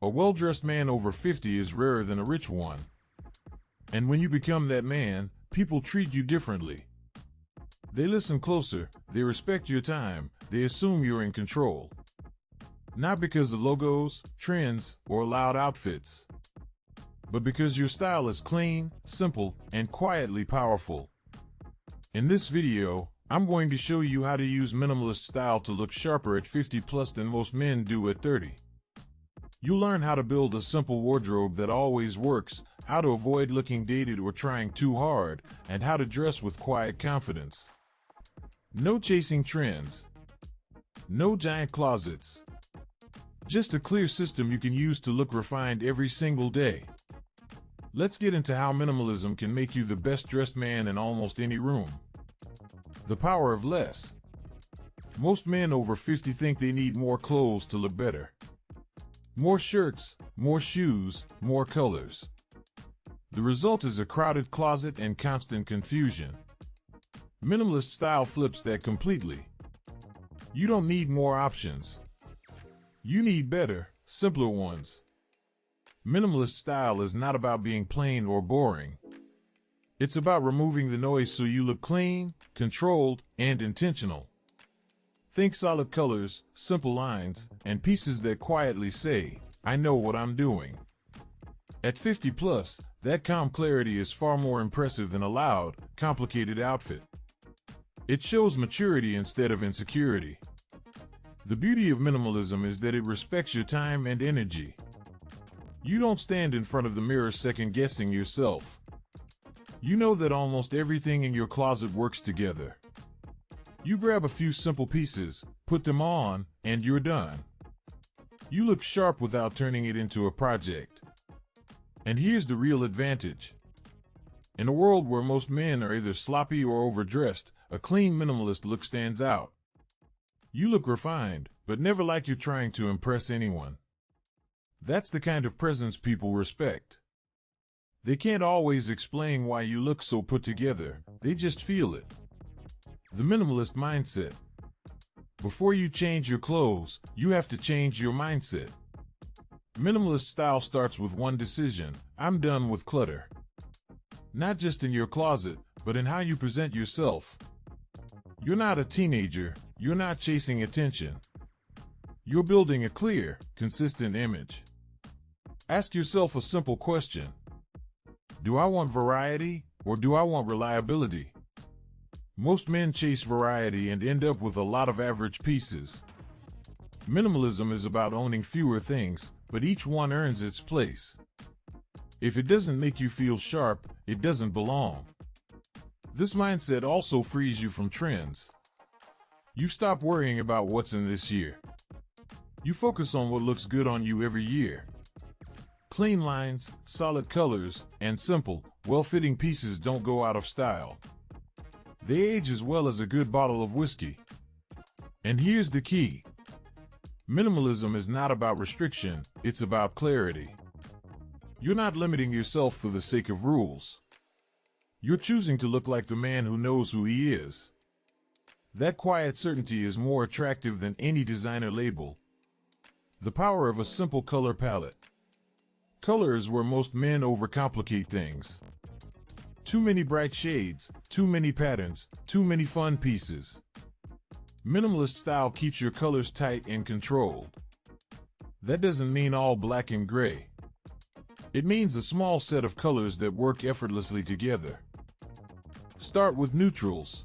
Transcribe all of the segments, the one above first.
A well-dressed man over 50 is rarer than a rich one. And when you become that man, people treat you differently. They listen closer, they respect your time, they assume you're in control. Not because of logos, trends, or loud outfits, but because your style is clean, simple, and quietly powerful. In this video, I'm going to show you how to use minimalist style to look sharper at 50 plus than most men do at 30. You'll learn how to build a simple wardrobe that always works, how to avoid looking dated or trying too hard, and how to dress with quiet confidence. No chasing trends. No giant closets. Just a clear system you can use to look refined every single day. Let's get into how minimalism can make you the best dressed man in almost any room. The power of less. Most men over 50 think they need more clothes to look better. More shirts, more shoes, more colors. The result is a crowded closet and constant confusion. Minimalist style flips that completely. You don't need more options. You need better, simpler ones. Minimalist style is not about being plain or boring. It's about removing the noise so you look clean, controlled, and intentional. Think solid colors, simple lines, and pieces that quietly say, "I know what I'm doing." At 50 plus, that calm clarity is far more impressive than a loud, complicated outfit. It shows maturity instead of insecurity. The beauty of minimalism is that it respects your time and energy. You don't stand in front of the mirror second-guessing yourself. You know that almost everything in your closet works together. You grab a few simple pieces, put them on, and you're done. You look sharp without turning it into a project. And here's the real advantage. In a world where most men are either sloppy or overdressed, a clean minimalist look stands out. You look refined, but never like you're trying to impress anyone. That's the kind of presence people respect. They can't always explain why you look so put together, they just feel it. The minimalist mindset. Before you change your clothes, you have to change your mindset. Minimalist style starts with one decision: I'm done with clutter. Not just in your closet, but in how you present yourself. You're not a teenager, you're not chasing attention. You're building a clear, consistent image. Ask yourself a simple question. Do I want variety, or do I want reliability? Most men chase variety and end up with a lot of average pieces. Minimalism is about owning fewer things, but each one earns its place. If it doesn't make you feel sharp, it doesn't belong. This mindset also frees you from trends. You stop worrying about what's in this year. You focus on what looks good on you every year. Clean lines, solid colors, and simple, well-fitting pieces don't go out of style. They age as well as a good bottle of whiskey. And here's the key. Minimalism is not about restriction, it's about clarity. You're not limiting yourself for the sake of rules. You're choosing to look like the man who knows who he is. That quiet certainty is more attractive than any designer label. The power of a simple color palette. Color is where most men overcomplicate things. Too many bright shades, too many patterns, too many fun pieces. Minimalist style keeps your colors tight and controlled. That doesn't mean all black and gray. It means a small set of colors that work effortlessly together. Start with neutrals.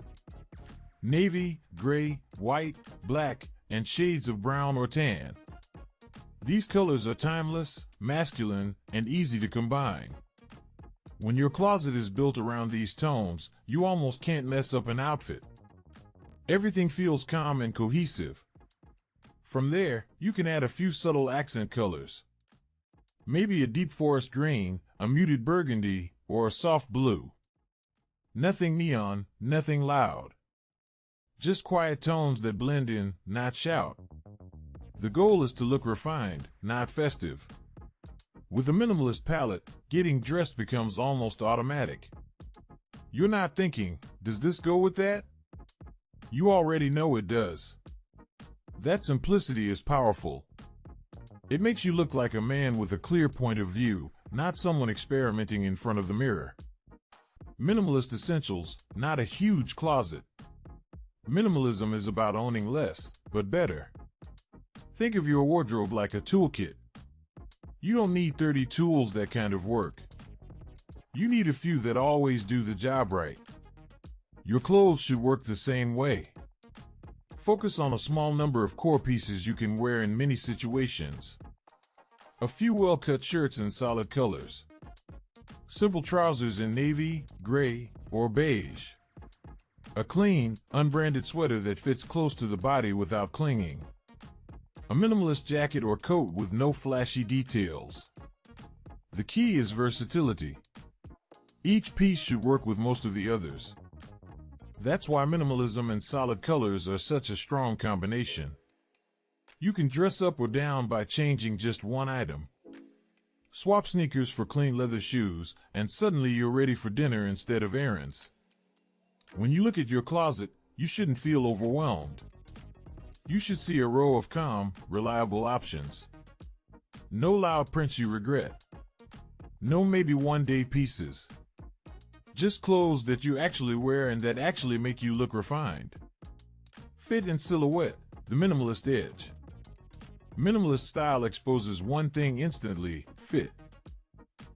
Navy, gray, white, black, and shades of brown or tan. These colors are timeless, masculine, and easy to combine. When your closet is built around these tones, you almost can't mess up an outfit. Everything feels calm and cohesive. From there, you can add a few subtle accent colors. Maybe a deep forest green, a muted burgundy, or a soft blue. Nothing neon, nothing loud. Just quiet tones that blend in, not shout. The goal is to look refined, not festive. With a minimalist palette, getting dressed becomes almost automatic. You're not thinking, does this go with that? You already know it does. That simplicity is powerful. It makes you look like a man with a clear point of view, not someone experimenting in front of the mirror. Minimalist essentials, not a huge closet. Minimalism is about owning less, but better. Think of your wardrobe like a toolkit. You don't need 30 tools that kind of work. You need a few that always do the job right. Your clothes should work the same way. Focus on a small number of core pieces you can wear in many situations. A few well-cut shirts in solid colors. Simple trousers in navy, gray, or beige. A clean, unbranded sweater that fits close to the body without clinging. A minimalist jacket or coat with no flashy details. The key is versatility. Each piece should work with most of the others. That's why minimalism and solid colors are such a strong combination. You can dress up or down by changing just one item. Swap sneakers for clean leather shoes, and suddenly you're ready for dinner instead of errands. When you look at your closet, you shouldn't feel overwhelmed. You should see a row of calm, reliable options. No loud prints you regret. No maybe one-day pieces. Just clothes that you actually wear and that actually make you look refined. Fit and silhouette, the minimalist edge. Minimalist style exposes one thing instantly: fit.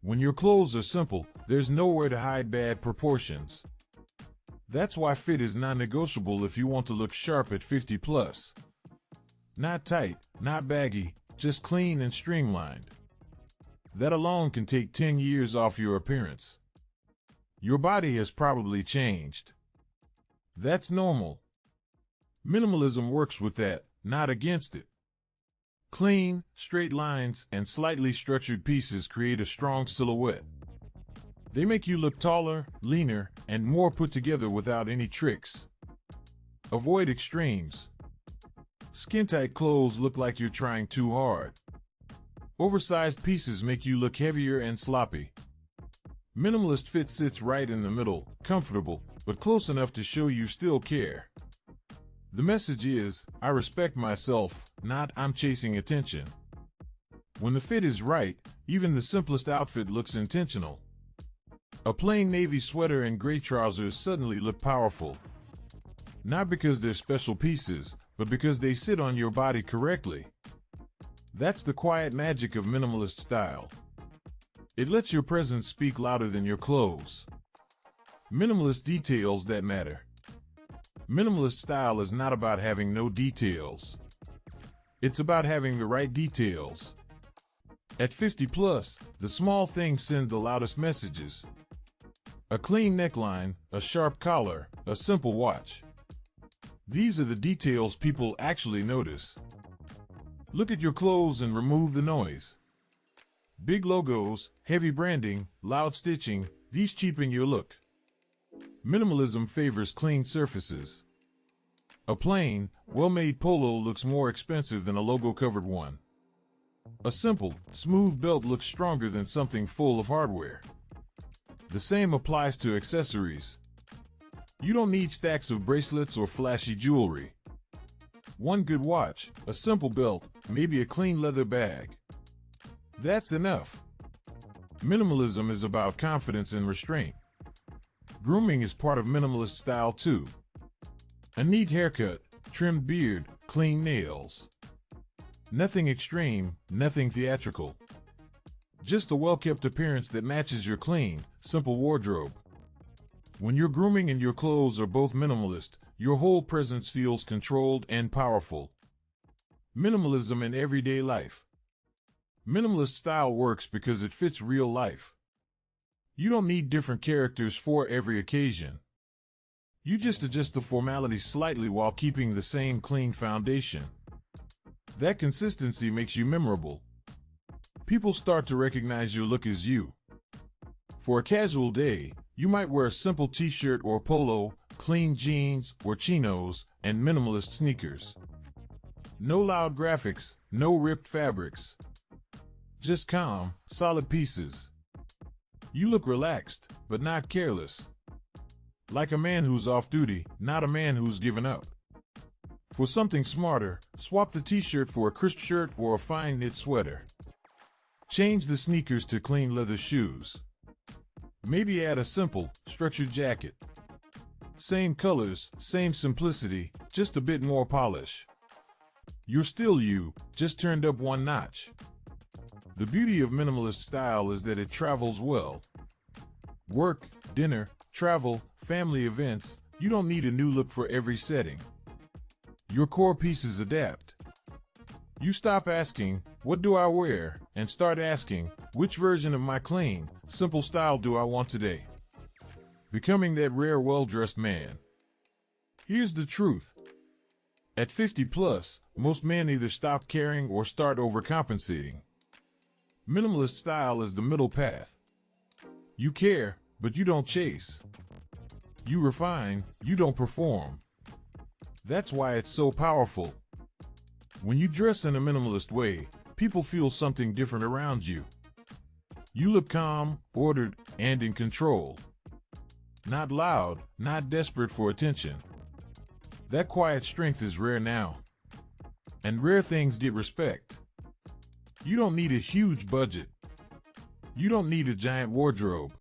When your clothes are simple, there's nowhere to hide bad proportions. That's why fit is non-negotiable if you want to look sharp at 50 plus. Not tight, not baggy, just clean and streamlined. That alone can take 10 years off your appearance. Your body has probably changed. That's normal. Minimalism works with that, not against it. Clean, straight lines, and slightly structured pieces create a strong silhouette. They make you look taller, leaner, and more put together without any tricks. Avoid extremes. Skin-tight clothes look like you're trying too hard. Oversized pieces make you look heavier and sloppy. Minimalist fit sits right in the middle, comfortable, but close enough to show you still care. The message is, I respect myself, not I'm chasing attention. When the fit is right, even the simplest outfit looks intentional. A plain navy sweater and gray trousers suddenly look powerful. Not because they're special pieces, but because they sit on your body correctly. That's the quiet magic of minimalist style. It lets your presence speak louder than your clothes. Minimalist details that matter. Minimalist style is not about having no details. It's about having the right details. At 50 plus, the small things send the loudest messages. A clean neckline, a sharp collar, a simple watch. These are the details people actually notice. Look at your clothes and remove the noise. Big logos, heavy branding, loud stitching, these cheapen your look. Minimalism favors clean surfaces. A plain, well-made polo looks more expensive than a logo-covered one. A simple, smooth belt looks stronger than something full of hardware. The same applies to accessories. You don't need stacks of bracelets or flashy jewelry. One good watch, a simple belt, maybe a clean leather bag. That's enough. Minimalism is about confidence and restraint. Grooming is part of minimalist style too. A neat haircut, trimmed beard, clean nails. Nothing extreme, nothing theatrical. Just a well-kept appearance that matches your clean, simple wardrobe. When your grooming and your clothes are both minimalist, your whole presence feels controlled and powerful. Minimalism in everyday life. Minimalist style works because it fits real life. You don't need different characters for every occasion. You just adjust the formalities slightly while keeping the same clean foundation. That consistency makes you memorable. People start to recognize your look as you. For a casual day, you might wear a simple t-shirt or polo, clean jeans or chinos, and minimalist sneakers. No loud graphics, no ripped fabrics. Just calm, solid pieces. You look relaxed, but not careless. Like a man who's off duty, not a man who's given up. For For something smarter, swap the t-shirt for a crisp shirt or a fine knit sweater. Change the sneakers to clean leather shoes. Maybe add a simple, structured jacket. Same colors, same simplicity, just a bit more polish. You're still you, just turned up one notch. The beauty of minimalist style is that it travels well. Work, dinner, travel, family events, you don't need a new look for every setting. Your core pieces adapt. You stop asking, what do I wear, and start asking, which version of my clean, simple style do I want today? Becoming that rare, well-dressed man. Here's the truth. At 50 plus, most men either stop caring or start overcompensating. Minimalist style is the middle path. You care, but you don't chase. You refine, you don't perform. That's why it's so powerful. When you dress in a minimalist way, people feel something different around you. You look calm, ordered, and in control. Not loud, not desperate for attention. That quiet strength is rare now. And rare things get respect. You don't need a huge budget. You don't need a giant wardrobe.